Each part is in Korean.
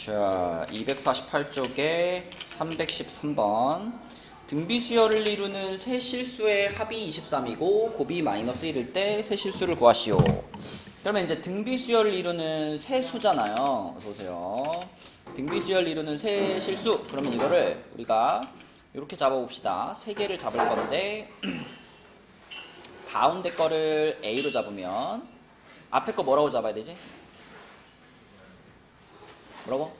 자, 248쪽에 313번. 등비수열을 이루는 세 실수의 합이 23이고 곱이 마이너스 1일 때 세 실수를 구하시오. 그러면 이제 등비수열을 이루는 세 수잖아요. 어서오세요. 등비수열을 이루는 세 실수. 그러면 이거를 우리가 이렇게 잡아봅시다. 세 개를 잡을 건데 가운데 거를 A로 잡으면 앞에 거 뭐라고 잡아야 되지? 뭐라고?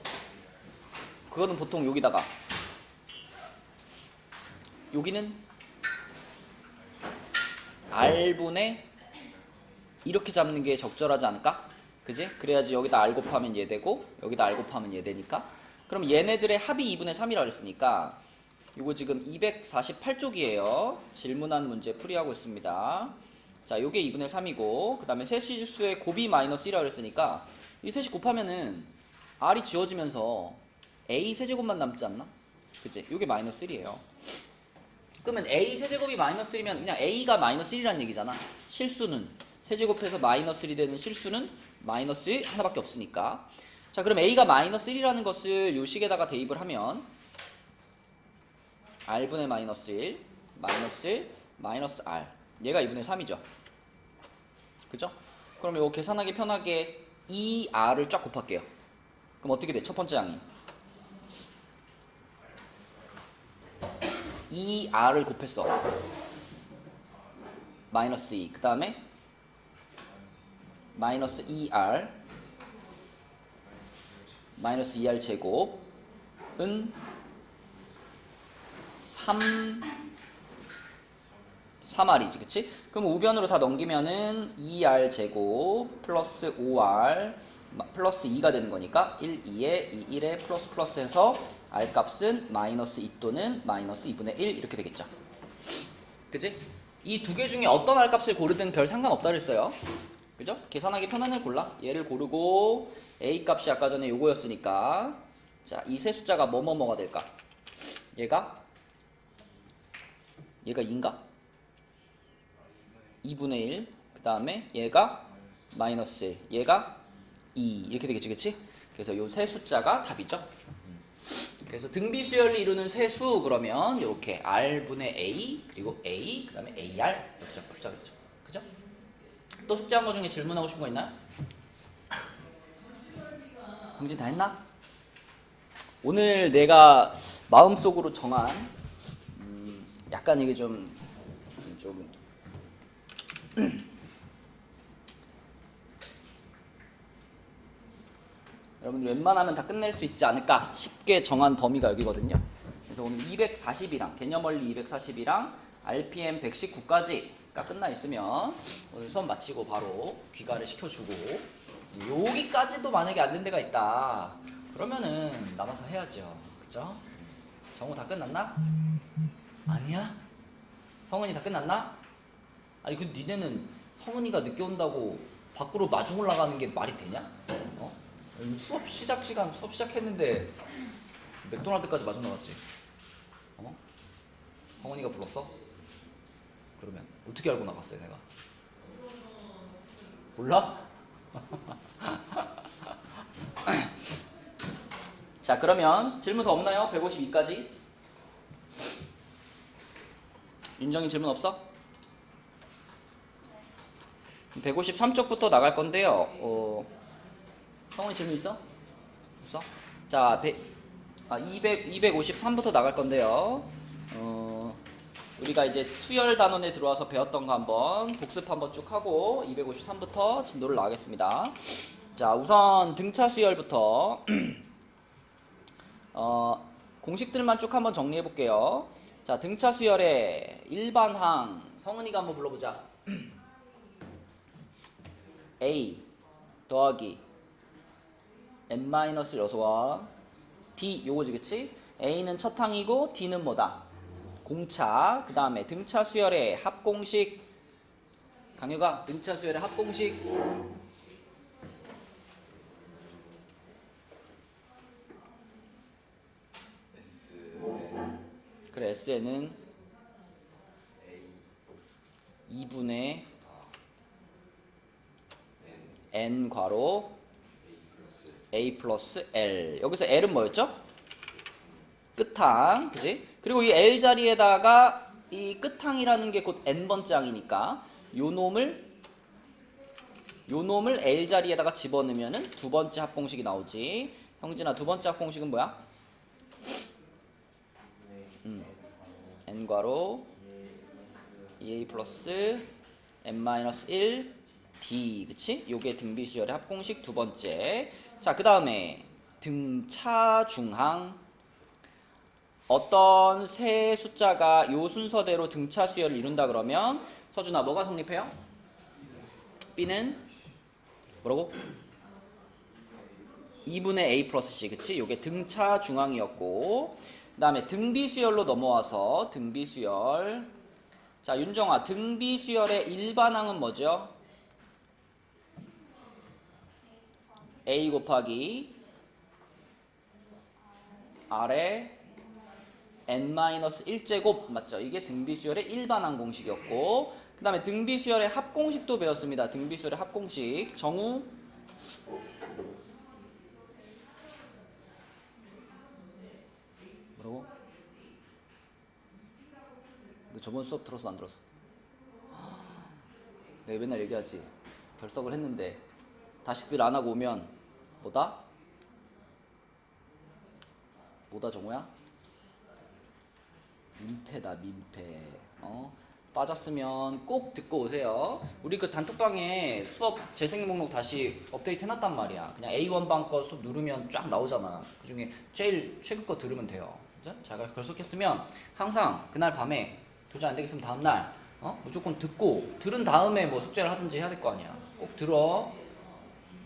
그거는 보통 여기다가 여기는 R분의 이렇게 잡는 게 적절하지 않을까? 그지? 그래야지 여기다 R 곱하면 얘 되고 여기다 R 곱하면 얘 되니까. 그럼 얘네들의 합이 2분의 3이라고 했으니까 이거 지금 248쪽이에요. 질문한 문제 풀이하고 있습니다. 자, 요게 2분의 3이고 그 다음에 세실수의 곱이 마이너스 1이라고 했으니까 이 셋이 곱하면은 R이 지워지면서 A 세제곱만 남지 않나? 그치? 요게 마이너스 1이에요. 그러면 A 세제곱이 마이너스 1이면 그냥 A가 마이너스 1이라는 얘기잖아. 실수는 세제곱해서 마이너스 1이 되는 실수는 마이너스 1 하나밖에 없으니까. 자, 그럼 A가 마이너스 1이라는 것을 요 식에다가 대입을 하면 R분의 마이너스 1, 마이너스 1, 마이너스 R. 얘가 2분의 3이죠. 그죠? 그럼 이거 계산하기 편하게 2R을 쫙 곱할게요. 그럼 어떻게 돼? 첫 번째 양이 2R을 곱했어. 마이너스 2. 그 다음에 마이너스 2R 마이너스 2R 제곱은 3R이지, 그치? 그럼 우변으로 다 넘기면은 2R 제곱 플러스 5R 플러스 2가 되는 거니까 1, 2에 2, 1에 플러스 플러스 해서 R 값은 마이너스 2 또는 마이너스 2분의 1 이렇게 되겠죠. 그치? 이 두 개 중에 어떤 R 값을 고르든 별 상관없다 그랬어요. 그죠? 계산하기 편한 애를 골라. 얘를 고르고 A 값이 아까 전에 요거였으니까 자, 이 세 숫자가 뭐뭐뭐가 될까? 얘가 2인가? 2분의 1. 그 다음에 얘가 마이너스 1. 얘가 2. 이렇게 되겠지, 그치? 그래서 요 세 숫자가 답이죠. 그래서 등비수열을 이루는 세 수 그러면 이렇게 R분의 A 그리고 A 그 다음에 AR 이렇게 좀 풀자겠죠. 그죠? 또 숙제한 거 중에 질문하고 싶은 거 있나요? 공진 다 했나? 오늘 내가 마음속으로 정한 약간 이게 좀 여러분들 웬만하면 다 끝낼 수 있지 않을까 쉽게 정한 범위가 여기거든요. 그래서 오늘 240이랑 개념원리 240이랑 RPM 119까지가 끝나 있으면 오늘 수업 마치고 바로 귀가를 시켜주고 여기까지도 만약에 안 된 데가 있다 그러면은 남아서 해야죠. 그죠? 정우 다 끝났나? 아니야? 성은이 다 끝났나? 아니 근데 니네는 성은이가 늦게 온다고 밖으로 마중 올라가는 게 말이 되냐? 어? 수업 시작 시간 수업 시작했는데 맥도날드까지 마중 나갔지. 어? 성은이가 불렀어? 그러면 어떻게 알고 나갔어요 내가? 몰라? 자, 그러면 질문 더 없나요? 152까지. 윤정이 질문 없어? 153쪽부터 나갈 건데요. 성훈이 질문 있어? 없어? 자, 253부터 나갈 건데요. 우리가 이제 수열 단원에 들어와서 배웠던 거 한번 복습 한번 쭉 하고 253부터 진도를 나가겠습니다. 자, 우선 등차 수열부터 공식들만 쭉 한번 정리해 볼게요. 자, 등차 수열의 일반항 성은이가 한번 불러보자. A 더하기 n-를 어서와 D 요거지, 그치? A는 첫 항이고 D는 뭐다? 공차. 그 다음에 등차 수열의 합공식 강유가 등차 수열의 합공식 그래, SN은 2분의 N 괄호 A 플러스 L. 여기서 L은 뭐였죠? 끝항, 그지? 그리고 이 L 자리에다가 이 끝항이라는 게 곧 n번째 항이니까 요 놈을 L 자리에다가 집어넣으면은 두 번째 합공식이 나오지. 형진아, 두 번째 합공식은 뭐야? n괄호 2a 플러스 n-1 b, 그치? 요게 등비수열의 합공식 두 번째. 자, 그 다음에 등차중항. 어떤 세 숫자가 요 순서대로 등차 수열을 이룬다 그러면 서준아 뭐가 성립해요? b는 뭐라고? 2분의 a 플러스 c, 그치? 요게 등차 중항이었고, 그 다음에 등비수열로 넘어와서 등비수열. 자, 윤정아, 등비수열의 일반항은 뭐죠? a 곱하기 r의 n-1제곱 맞죠? 이게 등비수열의 일반항 공식이었고, 그 다음에 등비수열의 합공식도 배웠습니다. 등비수열의 합공식. 정우 뭐라고? 너 저번 수업 들었어 안 들었어? 내가 맨날 얘기하지. 결석을 했는데 다시들 안 하고 오면 뭐다? 뭐다 정우야? 민폐다 민폐. 빠졌으면 꼭 듣고 오세요. 우리 그 단톡방에 수업 재생 목록 다시 업데이트 해놨단 말이야. 그냥 A1방 거 수업 누르면 쫙 나오잖아. 그 중에 제일 최근 거 들으면 돼요. 그죠? 자가 결석했으면 항상 그날 밤에 도저히 안 되겠으면 다음날 무조건 듣고 들은 다음에 뭐 숙제를 하든지 해야 될 거 아니야. 꼭 들어.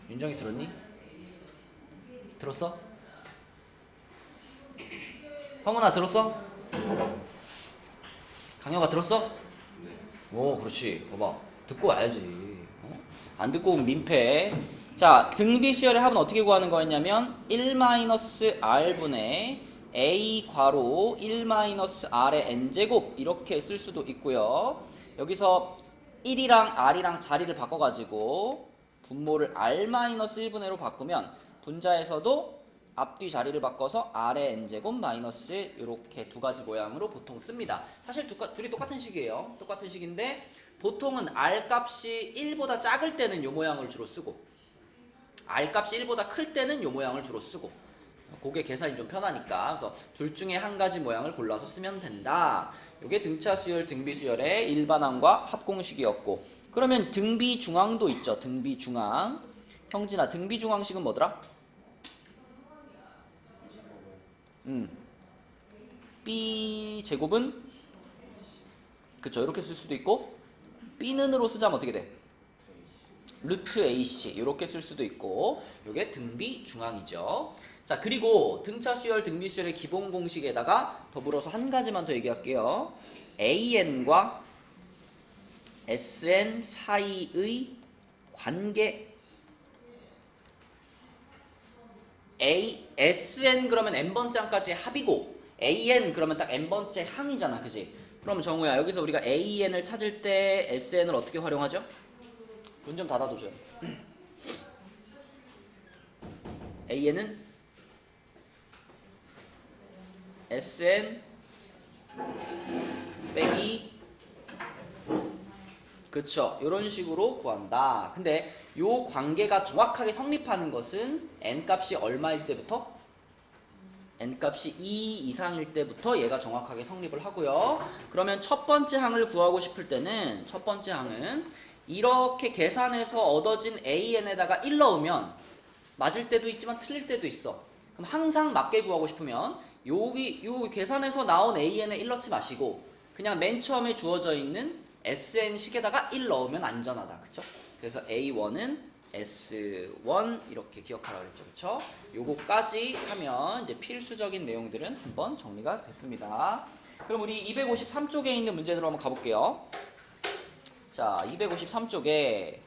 윤정이 들었니? 들었어? 성훈아 들었어? 강혁아 들었어? 오, 그렇지. 봐봐. 듣고 와야지. 안 듣고 오면 민폐. 자, 등비수열의 합은 어떻게 구하는 거였냐면 1-r분의 a 괄호 1-r의 n제곱 이렇게 쓸 수도 있고요. 여기서 1이랑 r이랑 자리를 바꿔가지고 분모를 r-1분의로 바꾸면 분자에서도 앞뒤 자리를 바꿔서 r의 n제곱 마이너스 1 이렇게 두 가지 모양으로 보통 씁니다. 사실 둘이 똑같은 식이에요. 똑같은 식인데 보통은 r 값이 1보다 작을 때는 이 모양을 주로 쓰고 r 값이 1보다 클 때는 이 모양을 주로 쓰고 그게 계산이 좀 편하니까 그래서 둘 중에 한 가지 모양을 골라서 쓰면 된다. 이게 등차수열, 등비수열의 일반항과 합공식이었고, 그러면 등비중항도 있죠. 등비중항. 형진아, 등비중항식은 뭐더라? B 제곱은 그쵸, 이렇게 쓸 수도 있고 B는으로 쓰자면 어떻게 돼? 루트 AC 이렇게 쓸 수도 있고, 이게 등비중항이죠. 자, 그리고 등차수열, 등비수열의 기본 공식에다가 더불어서 한 가지만 더 얘기할게요. AN과 SN 사이의 관계. SN 그러면 n번째 항까지의 합이고 AN 그러면 딱 n번째 항이잖아, 그지? 그럼 정우야, 여기서 우리가 AN을 찾을 때 SN을 어떻게 활용하죠? 문 좀 닫아두죠. AN은 SN 빼기 그쵸, 이런 식으로 구한다. 근데 요 관계가 정확하게 성립하는 것은 n값이 얼마일 때부터? n값이 2 이상일 때부터 얘가 정확하게 성립을 하고요. 그러면 첫 번째 항을 구하고 싶을 때는 첫 번째 항은 이렇게 계산해서 얻어진 AN에다가 1 넣으면 맞을 때도 있지만 틀릴 때도 있어. 그럼 항상 맞게 구하고 싶으면 요 계산해서 나온 AN에 1 넣지 마시고 그냥 맨 처음에 주어져 있는 SN식에다가 1 넣으면 안전하다. 그쵸? 그래서 A1은 S1 이렇게 기억하라고 그랬죠. 그쵸? 요거까지 하면 이제 필수적인 내용들은 한번 정리가 됐습니다. 그럼 우리 253쪽에 있는 문제들로 한번 가볼게요. 자, 253쪽에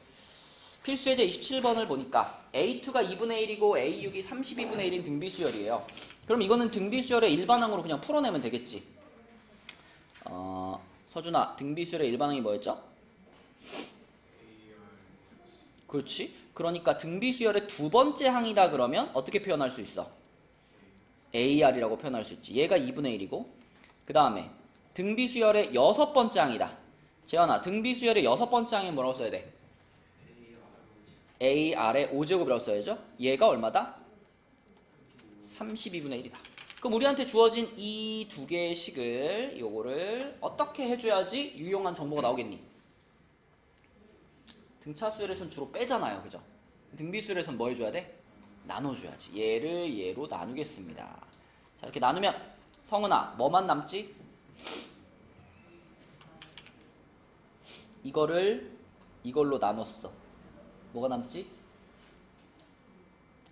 필수예제 27번을 보니까 A2가 2분의 1이고 A6이 32분의 1인 등비수열이에요. 그럼 이거는 등비수열의 일반항으로 그냥 풀어내면 되겠지. 서준아, 등비수열의 일반항이 뭐였죠? 그렇지. 그러니까 등비수열의 두 번째 항이다 그러면 어떻게 표현할 수 있어? AR이라고 표현할 수 있지. 얘가 2분의 1이고 그 다음에 등비수열의 여섯 번째 항이다. 재현아, 등비수열의 여섯 번째 항이 뭐라고 써야 돼? AR의 5제곱이라고 써야죠. 얘가 얼마다? 32분의 1이다. 그럼 우리한테 주어진 이 두 개의 식을 요거를 어떻게 해줘야지 유용한 정보가 나오겠니? 등차수열에선 주로 빼잖아요. 그죠? 등비수열에선 뭐 해줘야 돼? 나눠줘야지. 얘를 얘로 나누겠습니다. 자, 이렇게 나누면 성은아 뭐만 남지? 이거를 이걸로 나눴어. 뭐가 남지?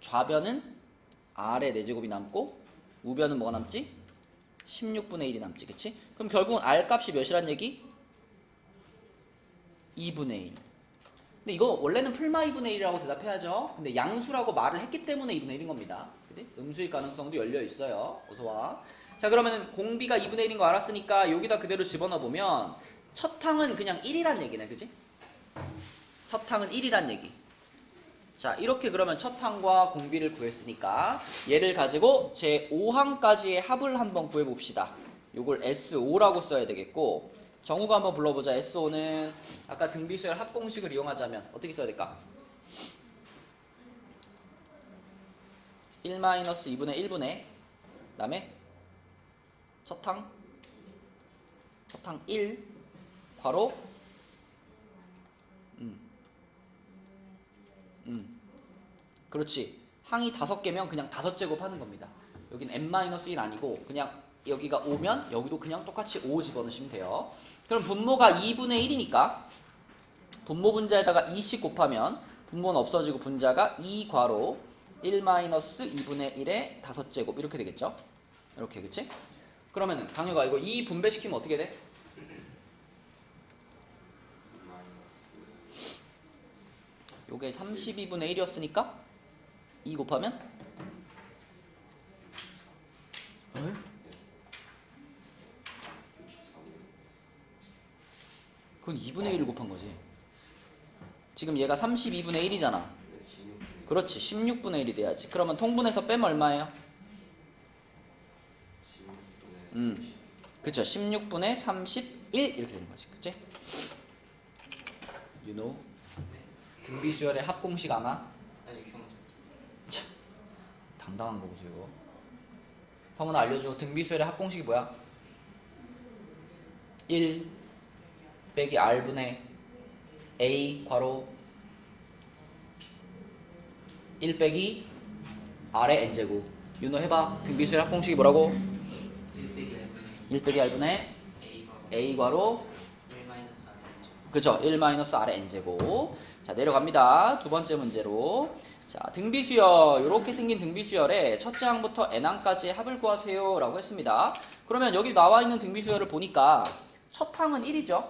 좌변은 R의 4제곱이 남고 우변은 뭐가 남지? 16분의 1이 남지. 그치? 그럼 결국은 R 값이 몇이란 얘기? 2분의 1. 근데 이거 원래는 풀마 2분의 1이라고 대답해야죠. 근데 양수라고 말을 했기 때문에 2분의 1인 겁니다. 그치? 음수일 가능성도 열려 있어요. 어서와. 자, 그러면 공비가 2분의 1인 거 알았으니까 여기다 그대로 집어넣어 보면 첫 항은 그냥 1이란 얘기네. 그치? 첫 항은 1이란 얘기. 자, 이렇게 그러면 첫 항과 공비를 구했으니까 얘를 가지고 제 5항까지의 합을 한번 구해봅시다. 요걸 SO라고 써야 되겠고 정우가 한번 불러보자. SO는 아까 등비수열 합공식을 이용하자면 어떻게 써야 될까? 1-2분의 1분의 그 다음에 첫 항 1 괄호 그렇지. 항이 5개면 그냥 5제곱 하는 겁니다. 여긴 n-1 아니고 그냥 여기가 5면 여기도 그냥 똑같이 5 집어넣으시면 돼요. 그럼 분모가 2분의 1이니까 분모 분자에다가 2씩 곱하면 분모는 없어지고 분자가 2 괄호 1-2분의 1의 5제곱 이렇게 되겠죠? 이렇게. 그치? 그러면은 강효가 이거 2 분배시키면 어떻게 돼? 요게 32분의 1이었으니까 2 곱하면? 그건 2분의 1을 곱한 거지. 지금 얘가 32분의 1이잖아. 그렇지. 16분의 1이 돼야지. 그러면 통분해서 빼면 얼마예요? 그쵸. 16분의 31 이렇게 되는 거지. 그치? You know? 등비수열의 합공식 아나? 당당한 거 보세요. 성은아 알려줘. 등비수열의 합공식이 뭐야? 1 빼기 R분의 A 괄호 1 빼기 R의 N제곱. 윤호 해봐. 등비수열 합공식이 뭐라고? 1 빼기 R분의 A 괄호 그쵸? 1-R의 N제곱. 자, 내려갑니다. 두 번째 문제로. 자, 등비수열, 이렇게 생긴 등비수열에 첫째 항부터 n항까지의 합을 구하세요 라고 했습니다. 그러면 여기 나와 있는 등비수열을 보니까 첫 항은 1이죠.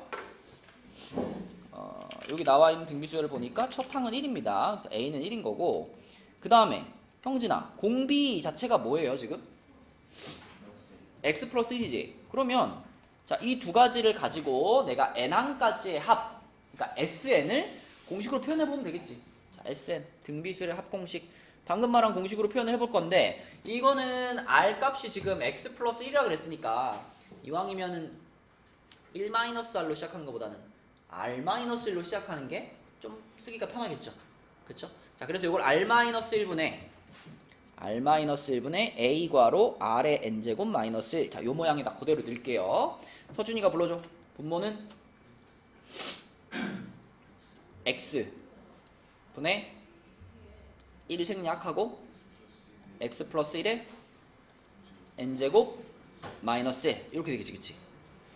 여기 나와 있는 등비수열을 보니까 첫 항은 1입니다. 그래서 a는 1인 거고 그 다음에 형진아, 공비 자체가 뭐예요 지금? x 플러스 1이지. 그러면 자, 이 두 가지를 가지고 내가 n항까지의 합, 그러니까 sn을 공식으로 표현해보면 되겠지. 자, SN, 등비수열의 합공식. 방금 말한 공식으로 표현을 해볼 건데, 이거는 R 값이 지금 X 플러스 1이라 그랬으니까, 이왕이면은 1-R로 시작하는 것보다는 R-1로 시작하는 게 좀 쓰기가 편하겠죠. 그쵸? 자, 그래서 이걸 R-1분의 A 괄호 R의 N제곱 마이너스 1. 자, 요 모양에다 그대로 넣을게요. 서준이가 불러줘. 분모는 X 분의 1 생략하고 x 플러스 1에 n제곱 마이너스 1 이렇게 되겠지. 그치?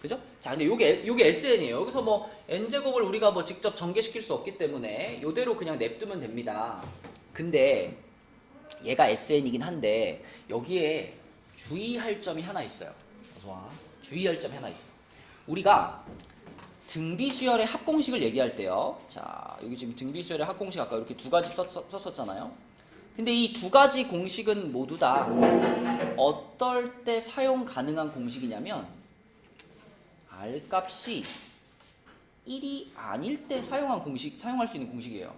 그죠? 자, 근데 요게 sn이에요. 여기서 뭐 n제곱을 우리가 뭐 직접 전개시킬 수 없기 때문에 요대로 그냥 냅두면 됩니다. 근데 얘가 sn이긴 한데 여기에 주의할 점이 하나 있어요. 어서와. 주의할 점이 하나 있어. 우리가 등비수열의 합공식을 얘기할 때요. 자, 여기 지금 등비수열의 합공식 아까 이렇게 두 가지 썼었잖아요. 근데 이 두 가지 공식은 모두 다 어떨 때 사용 가능한 공식이냐면 R값이 1이 아닐 때 사용할 수 있는 공식이에요.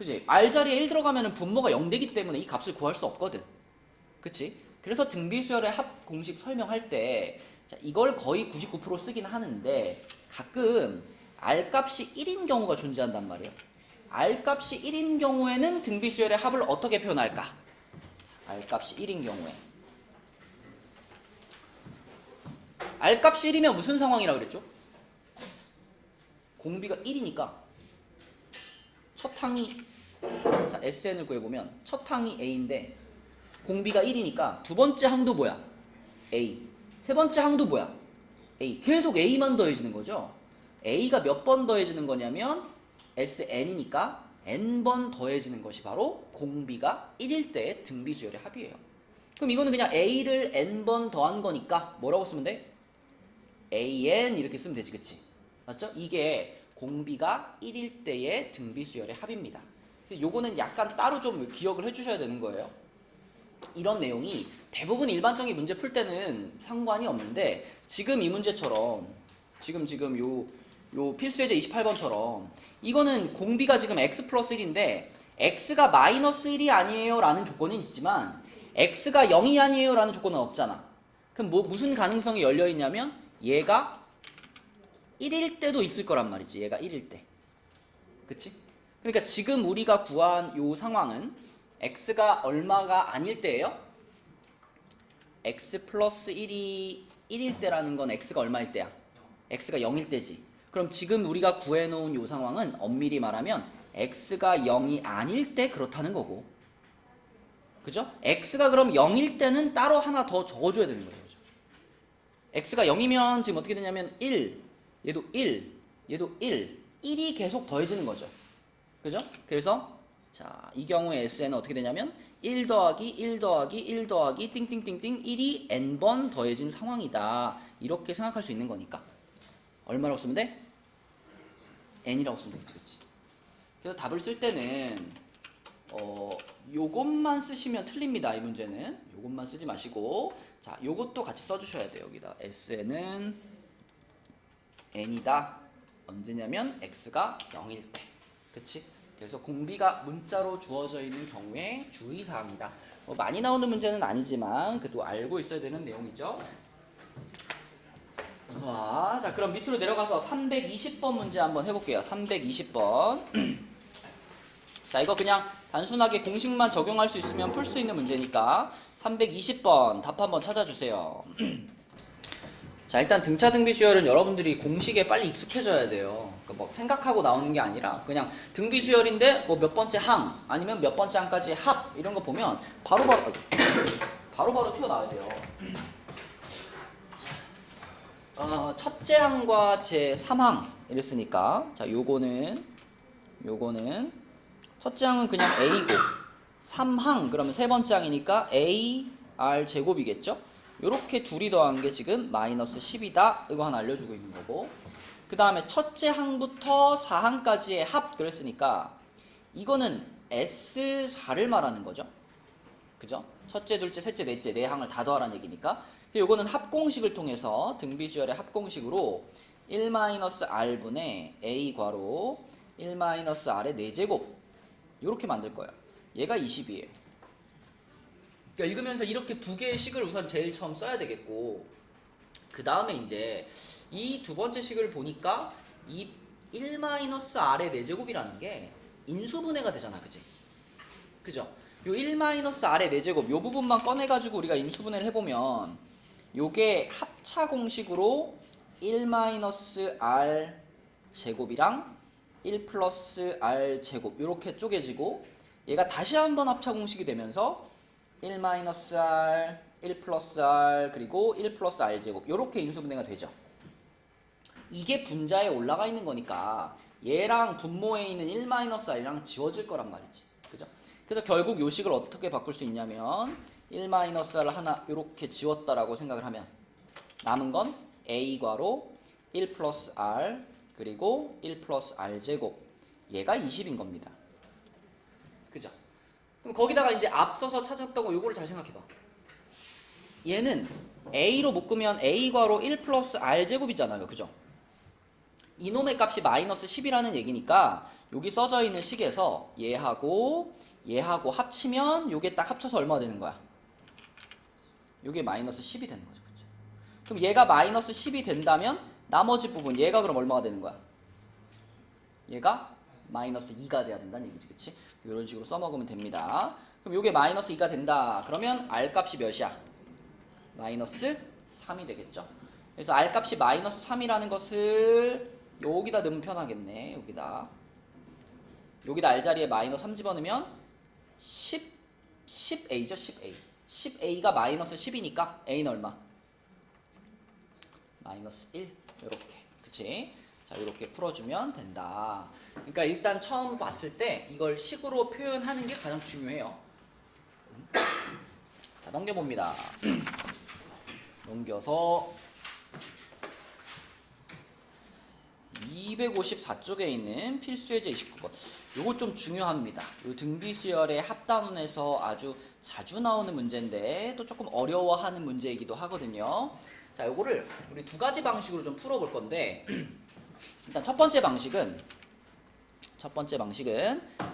그지? R 자리에 1 들어가면 분모가 0 되기 때문에 이 값을 구할 수 없거든. 그치? 그래서 등비수열의 합 공식 설명할 때 자, 이걸 거의 99% 쓰긴 하는데 가끔 R 값이 1인 경우가 존재한단 말이에요. R 값이 1인 경우에는 등비수열의 합을 어떻게 표현할까? R 값이 1인 경우에 R 값이 1이면 무슨 상황이라고 그랬죠? 공비가 1이니까 첫 항이 자 SN을 구해보면 첫 항이 A인데 공비가 1이니까 두 번째 항도 뭐야? A. 세 번째 항도 뭐야? A. 계속 A만 더해지는 거죠. A가 몇 번 더해지는 거냐면 SN이니까 N번 더해지는 것이 바로 공비가 1일 때의 등비수열의 합이에요. 그럼 이거는 그냥 A를 N번 더한 거니까 뭐라고 쓰면 돼? AN 이렇게 쓰면 되지, 그치? 맞죠? 이게 공비가 1일 때의 등비수열의 합입니다. 요거는 약간 따로 좀 기억을 해주셔야 되는 거예요. 이런 내용이 대부분 일반적인 문제 풀 때는 상관이 없는데 지금 이 문제처럼 지금 요 필수예제 28번처럼 이거는 공비가 지금 x 플러스 1인데 x가 마이너스 1이 아니에요 라는 조건은 있지만 x가 0이 아니에요 라는 조건은 없잖아. 그럼 무슨 가능성이 열려 있냐면 얘가 1일 때도 있을 거란 말이지. 얘가 1일 때. 그치? 그러니까 지금 우리가 구한 요 상황은 x가 얼마가 아닐 때예요? x 플러스 1이 1일 때라는 건 x가 얼마일 때야? x가 0일 때지. 그럼 지금 우리가 구해놓은 요 상황은 엄밀히 말하면 x가 0이 아닐 때 그렇다는 거고. 그죠? x가 그럼 0일 때는 따로 하나 더 적어줘야 되는 거죠. x가 0이면 지금 어떻게 되냐면 1, 얘도 1, 얘도 1, 1이 계속 더해지는 거죠. 그죠? 그래서 자, 이 경우에 SN은 어떻게 되냐면 1 더하기 1 더하기 1 더하기 띵띵띵띵 1이 n번 더해진 상황이다. 이렇게 생각할 수 있는 거니까. 얼마라고 쓰면 돼? n이라고 쓰면 되겠지, 그치? 그래서 답을 쓸 때는 요것만 쓰시면 틀립니다. 이 문제는 요것만 쓰지 마시고 자, 요것도 같이 써주셔야 돼요. 여기다 SN은 n이다. 언제냐면 x가 0일 때. 그치? 그래서 공비가 문자로 주어져 있는 경우에 주의사항이다. 많이 나오는 문제는 아니지만 그래도 알고 있어야 되는 내용이죠. 자, 그럼 밑으로 내려가서 320번 문제 한번 해볼게요. 320번. 자, 이거 그냥 단순하게 공식만 적용할 수 있으면 풀 수 있는 문제니까 320번 답 한번 찾아주세요. 자, 일단 등차 등비수열은 여러분들이 공식에 빨리 익숙해져야 돼요. 그러니까 뭐 생각하고 나오는 게 아니라 그냥 등비수열인데 뭐 몇 번째 항 아니면 몇 번째 항까지 합 이런 거 보면 바로바로 튀어나와야 돼요. 첫째 항과 제 3항 이랬으니까 자, 요거는 첫째 항은 그냥 A고 3항 그러면 세 번째 항이니까 A R 제곱이겠죠? 요렇게 둘이 더한 게 지금 마이너스 10이다. 이거 하나 알려주고 있는 거고. 그 다음에 첫째 항부터 4항까지의 합 그랬으니까 이거는 S4를 말하는 거죠. 그죠? 첫째, 둘째, 셋째, 넷째 네 항을 다 더하라는 얘기니까. 요거는 합공식을 통해서 등비수열의 합공식으로 1-R분의 A 괄호 1-R의 4제곱 요렇게 만들 거예요. 얘가 20이에요. 그러니까 읽으면서 이렇게 두 개의 식을 우선 제일 처음 써야 되겠고 그 다음에 이제 이 두 번째 식을 보니까 이 1-R의 4제곱이라는 게 인수분해가 되잖아. 그치? 그죠? 요 1-R의 4제곱 요 부분만 꺼내가지고 우리가 인수분해를 해보면 요게 합차 공식으로 1-R 제곱이랑 1 플러스 R 제곱 요렇게 쪼개지고 얘가 다시 한번 합차 공식이 되면서 1-R, 1 플러스 R 그리고 1 플러스 R 제곱 요렇게 인수분해가 되죠. 이게 분자에 올라가 있는 거니까 얘랑 분모에 있는 1-R이랑 지워질 거란 말이지. 그죠? 그래서 결국 요 식을 어떻게 바꿀 수 있냐면 1-R을 하나 요렇게 지웠다라고 생각을 하면 남은 건 A 괄호 1 플러스 R 그리고 1 플러스 R 제곱 얘가 20인 겁니다. 그죠? 그럼 거기다가 이제 앞서서 찾았던 거 요거를 잘 생각해봐. 얘는 A로 묶으면 A 괄호 1 플러스 R 제곱이잖아요. 그죠? 이놈의 값이 마이너스 10이라는 얘기니까 여기 써져 있는 식에서 얘하고 합치면 요게 딱 합쳐서 얼마가 되는 거야? 요게 마이너스 10이 되는 거죠. 그쵸? 그럼 얘가 마이너스 10이 된다면 나머지 부분 얘가 그럼 얼마가 되는 거야? 얘가 마이너스 2가 돼야 된다는 얘기지. 그치? 이런 식으로 써먹으면 됩니다. 그럼 요게 마이너스 2가 된다. 그러면 R 값이 몇이야? 마이너스 3이 되겠죠. 그래서 R 값이 마이너스 3이라는 것을 여기다 넣으면 편하겠네. 여기다 R 자리에 마이너스 3 집어넣으면 10A죠. 10A. 10A가 마이너스 10이니까 A는 얼마? 마이너스 1. 이렇게. 그치? 자, 이렇게 풀어주면 된다. 그러니까 일단 처음 봤을 때 이걸 식으로 표현하는 게 가장 중요해요. 자, 넘겨봅니다. 넘겨서 254쪽에 있는 필수예제 29번. 요거 좀 중요합니다. 요 등비수열의 합단원에서 아주 자주 나오는 문제인데 또 조금 어려워하는 문제이기도 하거든요. 자, 요거를 우리 두 가지 방식으로 좀 풀어볼 건데 일단 첫 번째 방식은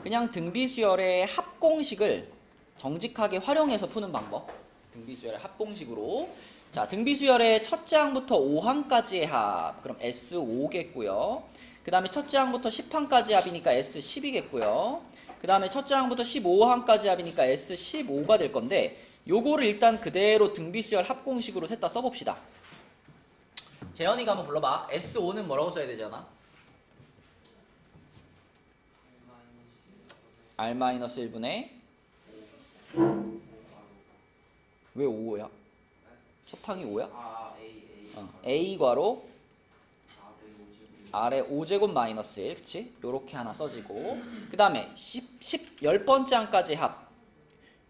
그냥 등비수열의 합공식을 정직하게 활용해서 푸는 방법. 등비수열의 합공식으로. 자, 등비수열의 첫째 항부터 5항까지의 합. 그럼 S5겠고요. 그 다음에 첫째 항부터 10항까지 합이니까 S10이겠고요. 그 다음에 첫째 항부터 15항까지 합이니까 S15가 될 건데 요거를 일단 그대로 등비수열 합공식으로 셋 다 써봅시다. 재현이가 한번 불러봐. S5는 뭐라고 써야 되잖아? R-1분의 왜 5야? 첫 항이 5야? A 괄호 R의 5제곱 마이너스 1, 그치? 요렇게 하나 써지고 그 다음에 10번째 항까지 합.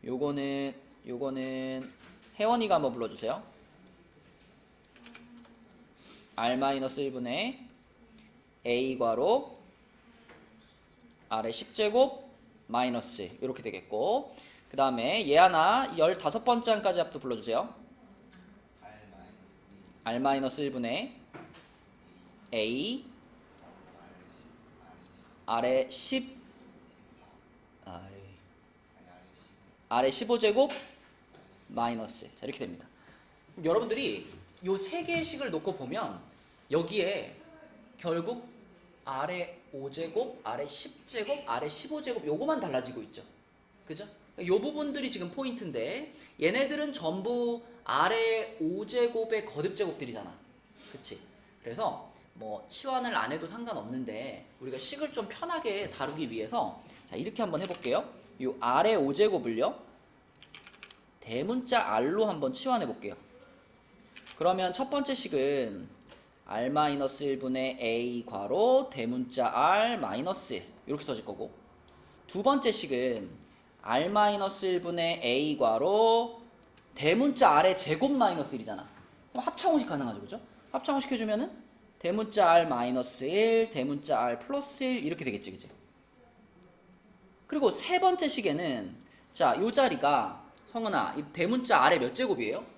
요거는 혜원이가 한번 불러주세요. R-1분의 A 괄호 R의 10제곱 마이너스 1 이렇게 되겠고 그 다음에 얘 하나 15번째 항까지 합도 불러주세요. R-1분의 A R의 15제곱 마이너스. 자, 이렇게 됩니다. 여러분들이 요 세 개의 식을 놓고 보면 여기에 결국 R의 5제곱, R의 10제곱, R의 15제곱 요거만 달라지고 있죠. 그죠? 요 부분들이 지금 포인트인데 얘네들은 전부 R의 5제곱의 거듭제곱들이잖아. 그치? 그래서 뭐 치환을 안 해도 상관없는데 우리가 식을 좀 편하게 다루기 위해서 자, 이렇게 한번 해볼게요. 요 R의 5제곱을요 대문자 R로 한번 치환해 볼게요. 그러면 첫 번째 식은 R-1분의 A 괄호 대문자 R 마이너스 1 이렇게 써질 거고 두 번째 식은 R-1분의 A 괄호 대문자 R의 제곱 마이너스 1이잖아. 그럼 합창호식 가능하죠. 그죠? 합창호식 해주면은 대문자 R 마이너스 1 대문자 R 플러스 1 이렇게 되겠지. 그치? 그리고 세 번째 식에는 자, 요 자리가 성은아 이 대문자 R의 몇 제곱이에요?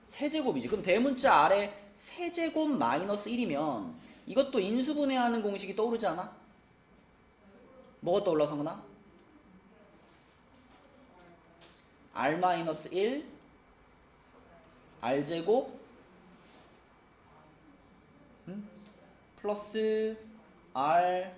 세제곱이지. 그럼 대문자 R의 세제곱 마이너스 1이면 이것도 인수분해하는 공식이 떠오르지 않아? 뭐가 떠올라 성은아? R-1 R제곱 플러스 R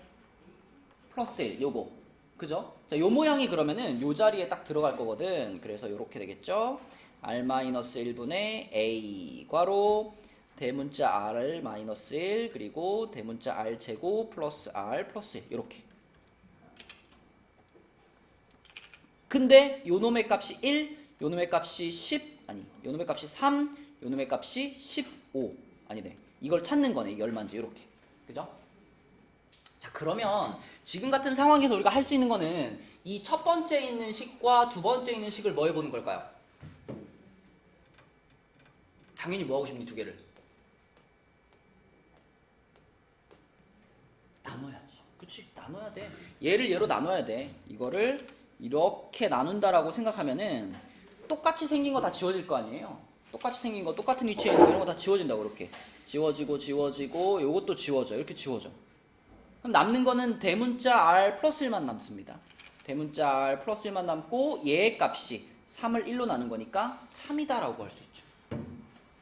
플러스 1 요거 그죠? 자, 요 모양이 그러면은 요 자리에 딱 들어갈 거거든. 그래서 요렇게 되겠죠. R-1분의 A 괄호 대문자 R-1 그리고 대문자 R제곱 플러스 R 플러스 1 요렇게. 근데 요놈의 값이 1, 요놈의 값이 10, 아니 요놈의 값이 3, 요놈의 값이 15 아니네. 이걸 찾는 거네. 이게 얼마인지 이렇게. 그죠? 자, 그러면 지금 같은 상황에서 우리가 할 수 있는 거는 이 첫 번째 있는 식과 두 번째 있는 식을 뭐 해보는 걸까요? 당연히 뭐 하고 싶니? 두 개를 나눠야지. 그치? 나눠야 돼. 얘를 얘로 나눠야 돼. 이거를 이렇게 나눈다라고 생각하면은 똑같이 생긴 거 다 지워질 거 아니에요? 똑같이 생긴 거, 똑같은 위치에 있는 이런 거 다 지워진다고. 이렇게 지워지고 요것도 지워져. 이렇게 지워져. 그럼 남는 거는 대문자 r 플러스 1만 남습니다. 대문자 r 플러스 1만 남고 얘의 값이 3을 1로 나눈 거니까 3이다 라고 할 수 있죠.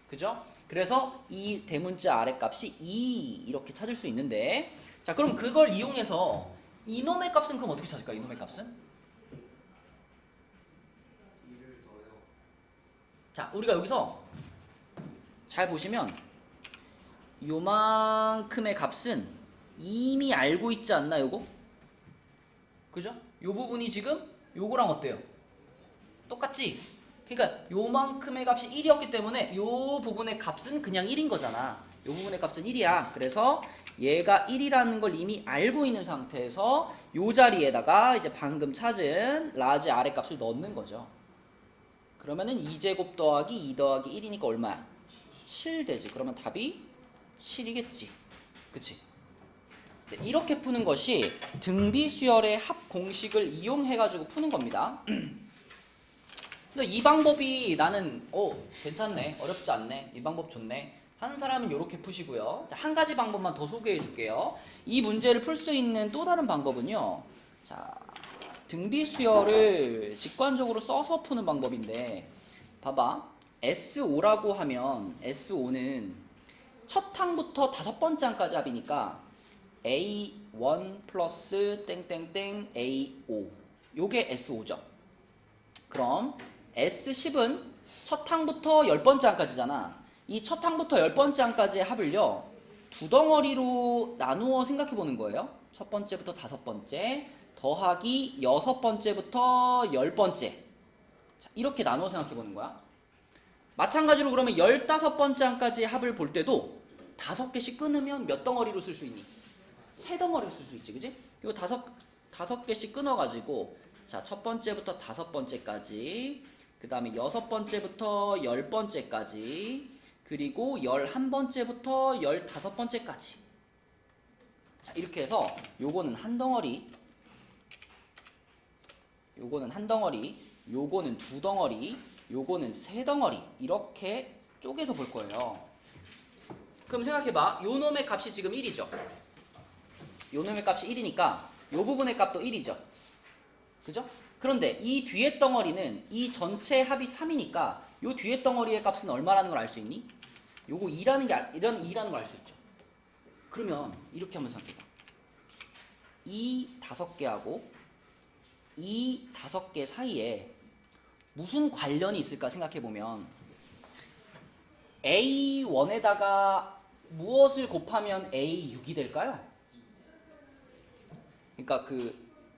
그죠? 그래서 이 대문자 r의 값이 2 이렇게 찾을 수 있는데, 자 그럼 그걸 이용해서 이놈의 값은 그럼 어떻게 찾을까? 이놈의 값은? 자 우리가 여기서 잘 보시면 요만큼의 값은 이미 알고 있지 않나 요거? 그죠? 요 부분이 지금 요거랑 어때요? 똑같지? 그러니까 요만큼의 값이 1이었기 때문에 요 부분의 값은 그냥 1인 거잖아. 요 부분의 값은 1이야. 그래서 얘가 1이라는 걸 이미 알고 있는 상태에서 요 자리에다가 이제 방금 찾은 라지 r의 값을 넣는 거죠. 그러면은 2제곱 더하기 2 더하기 1이니까 얼마야? 7 되지. 그러면 답이 7이겠지. 그치? 이렇게 푸는 것이 등비 수열의 합 공식을 이용해가지고 푸는 겁니다. 근데 이 방법이 나는 괜찮네, 어렵지 않네, 이 방법 좋네 하는 사람은 이렇게 푸시고요. 자, 한 가지 방법만 더 소개해 줄게요. 이 문제를 풀 수 있는 또 다른 방법은요, 자 등비 수열을 직관적으로 써서 푸는 방법인데, 봐봐, S5라고 하면 S5는 첫 항부터 다섯 번째 항까지 합이니까 A1 플러스 땡땡땡 A5, 요게 S5죠. 그럼 S10은 첫 항부터 10번째 항까지잖아. 이 첫 항부터 10번째 항까지의 합을요, 두 덩어리로 나누어 생각해 보는 거예요. 첫 번째부터 다섯 번째 더하기 여섯 번째부터 10번째. 자, 이렇게 나누어 생각해 보는 거야. 마찬가지로 그러면 15번째 항까지의 합을 볼 때도 5개씩 끊으면 몇 덩어리로 쓸 수 있니? 3덩어리로 쓸 수 있지, 그지? 이거 다섯 개씩 끊어가지고, 자, 첫 번째부터 다섯 번째까지, 그 다음에 여섯 번째부터 10번째까지, 그리고 11번째부터 15번째까지. 자, 이렇게 해서 요거는 한 덩어리, 요거는 한 덩어리, 요거는 두 덩어리, 요거는 세 덩어리, 이렇게 쪼개서 볼 거예요. 그럼 생각해봐. 요 놈의 값이 지금 1이죠. 요 놈의 값이 1이니까 요 부분의 값도 1이죠. 그죠? 그런데 이 뒤에 덩어리는 이 전체 합이 3이니까 요 뒤에 덩어리의 값은 얼마라는 걸 알 수 있니? 요거 2라는 걸 알 수 있죠. 그러면 이렇게 한번 생각해봐. 이 5개하고 이 5개 사이에 무슨 관련이 있을까 생각해보면, A1에다가 무엇을 곱하면 A6이 될까요? 그러니까